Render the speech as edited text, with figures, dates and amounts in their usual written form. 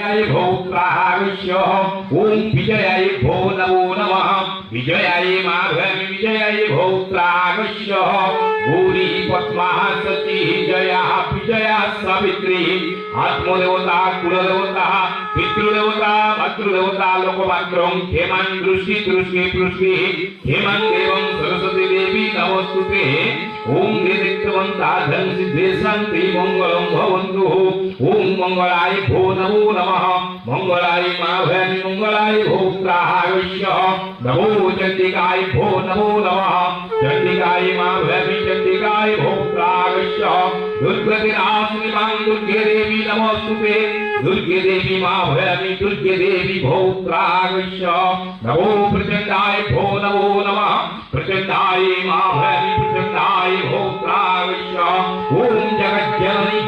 विजयाय भौत्रागस्य ओम विजयाय भो नमो नमः विजयाय माभयामि विजयाय भौत्रागस्य गौरी पद्मा सती जया विजया सावित्री आत्मदेवता कुलदेवता पितृदेवता मातृदेवता लोकमात्रं हेमं दृष्टि दृष्टि पृष्टि हेमं देवं सरस्वती देवी नमस्तुते ओम निदिक्तवन्ता धन सिद्धे शान्ति मंगलम भवन्तु ओम मंगलाय भो नमो नमः मंगलाय माभयामि मंगलाय भौत्रागस्य नमो चंडिकाय भो नमो नमः चंडिकाय माभयामि चंडिकाय भौत्रागस्य दुर्गतिनाशिनी मां दुर्गे देवी नमस्तुते दुर्गे देवी माभयामि दुर्गे देवी भौत्रागस्य नमो प्रचंडाय भो नमो नमः प्रचंडाय माभयामि प्रचंडाय भौत्रागस्य ओम जगज्जननी